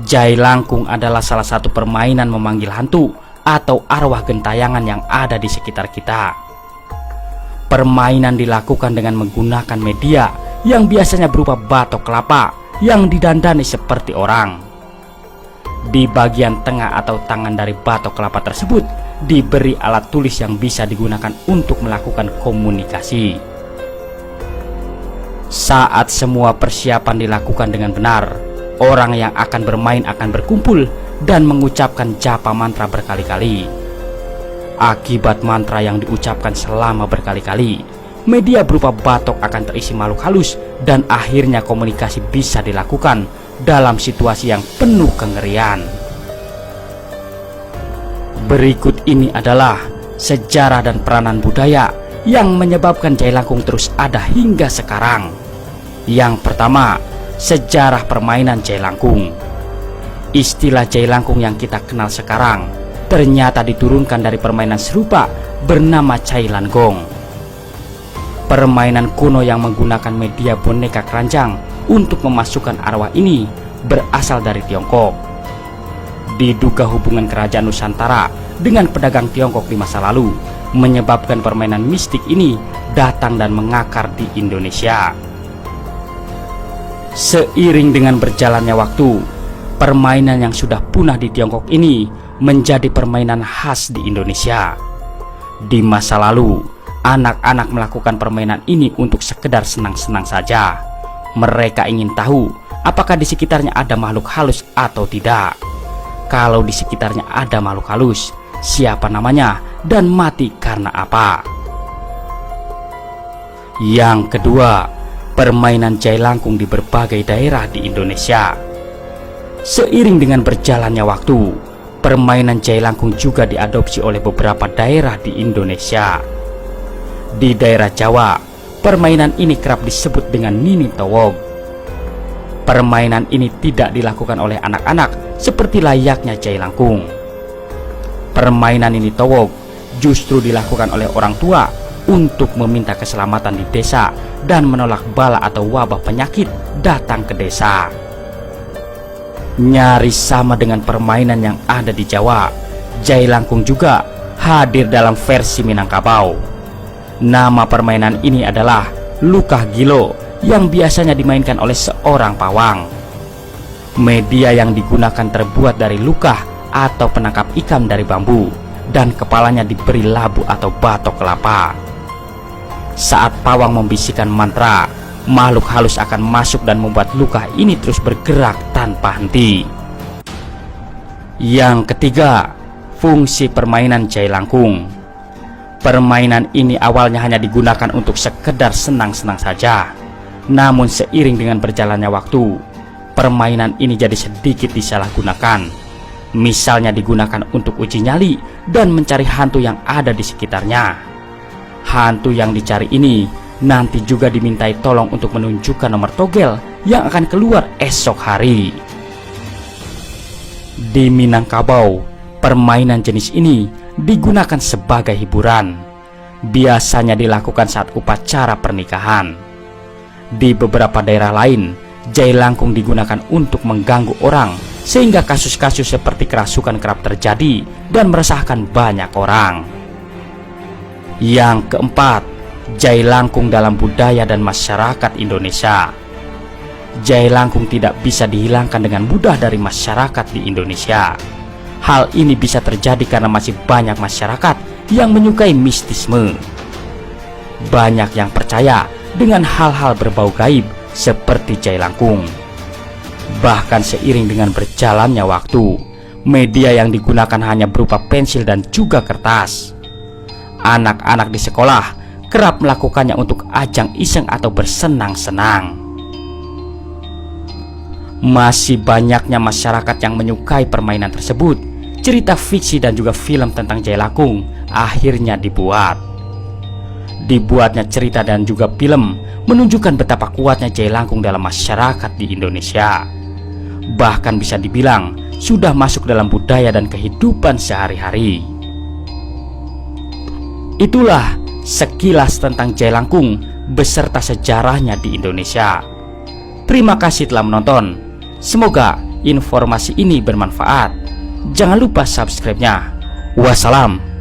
Jailangkung adalah salah satu permainan memanggil hantu atau arwah gentayangan yang ada di sekitar kita. Permainan dilakukan dengan menggunakan media yang biasanya berupa batok kelapa yang didandani seperti orang. Di bagian tengah atau tangan dari batok kelapa tersebut diberi alat tulis yang bisa digunakan untuk melakukan komunikasi. Saat semua persiapan dilakukan dengan benar, orang yang akan bermain akan berkumpul dan mengucapkan japa mantra berkali-kali. Akibat mantra yang diucapkan selama berkali-kali, media berupa batok akan terisi makhluk halus dan akhirnya komunikasi bisa dilakukan dalam situasi yang penuh kengerian. Berikut ini adalah sejarah dan peranan budaya yang menyebabkan Jailangkung terus ada hingga sekarang. Yang pertama, sejarah permainan Jailangkung. Istilah Jailangkung yang kita kenal sekarang ternyata diturunkan dari permainan serupa bernama Cailanggong. Permainan kuno yang menggunakan media boneka keranjang untuk memasukkan arwah ini berasal dari Tiongkok. Diduga hubungan kerajaan Nusantara dengan pedagang Tiongkok di masa lalu menyebabkan permainan mistik ini datang dan mengakar di Indonesia. Seiring dengan berjalannya waktu, permainan yang sudah punah di Tiongkok ini menjadi permainan khas di Indonesia. Di masa lalu, anak-anak melakukan permainan ini untuk sekedar senang-senang saja. Mereka ingin tahu apakah di sekitarnya ada makhluk halus atau tidak. Kalau di sekitarnya ada makhluk halus, siapa namanya dan mati karena apa. Yang kedua, permainan Jailangkung di berbagai daerah di Indonesia. Seiring dengan berjalannya waktu, permainan Jailangkung juga diadopsi oleh beberapa daerah di Indonesia. Di daerah Jawa, permainan ini kerap disebut dengan Nini Towog. Permainan ini tidak dilakukan oleh anak-anak seperti layaknya Jailangkung. Permainan Nini Towog justru dilakukan oleh orang tua untuk meminta keselamatan di desa dan menolak bala atau wabah penyakit datang ke desa. Nyaris sama dengan permainan yang ada di Jawa, Jailangkung juga hadir dalam versi Minangkabau. Nama permainan ini adalah Lukah Gilo yang biasanya dimainkan oleh seorang pawang. Media yang digunakan terbuat dari lukah atau penangkap ikan dari bambu dan kepalanya diberi labu atau batok kelapa. Saat pawang membisikkan mantra, makhluk halus akan masuk dan membuat lukah ini terus bergerak tanpa henti. Yang ketiga, fungsi permainan Jailangkung. Permainan ini awalnya hanya digunakan untuk sekedar senang-senang saja. Namun seiring dengan berjalannya waktu, permainan ini jadi sedikit disalahgunakan. Misalnya digunakan untuk uji nyali dan mencari hantu yang ada di sekitarnya. Hantu yang dicari ini nanti juga dimintai tolong untuk menunjukkan nomor togel yang akan keluar esok hari. Di Minangkabau, permainan jenis ini digunakan sebagai hiburan. Biasanya dilakukan saat upacara pernikahan. Di beberapa daerah lain, Jailangkung digunakan untuk mengganggu orang sehingga kasus-kasus seperti kerasukan kerap terjadi dan meresahkan banyak orang. Yang keempat, Jailangkung dalam budaya dan masyarakat Indonesia. Jailangkung tidak bisa dihilangkan dengan mudah dari masyarakat di Indonesia. Hal ini bisa terjadi karena masih banyak masyarakat yang menyukai mistisme. Banyak yang percaya dengan hal-hal berbau gaib seperti Jailangkung. Bahkan seiring dengan berjalannya waktu, media yang digunakan hanya berupa pensil dan juga kertas. Anak-anak di sekolah kerap melakukannya untuk ajang iseng atau bersenang-senang. Masih banyaknya masyarakat yang menyukai permainan tersebut. Cerita fiksi dan juga film tentang Jailangkung akhirnya dibuat. Dibuatnya cerita dan juga film menunjukkan betapa kuatnya Jailangkung dalam masyarakat di Indonesia. Bahkan bisa dibilang sudah masuk dalam budaya dan kehidupan sehari-hari. Itulah sekilas tentang Jailangkung beserta sejarahnya di Indonesia. Terima kasih telah menonton. Semoga informasi ini bermanfaat, jangan lupa subscribe-nya. Wassalam.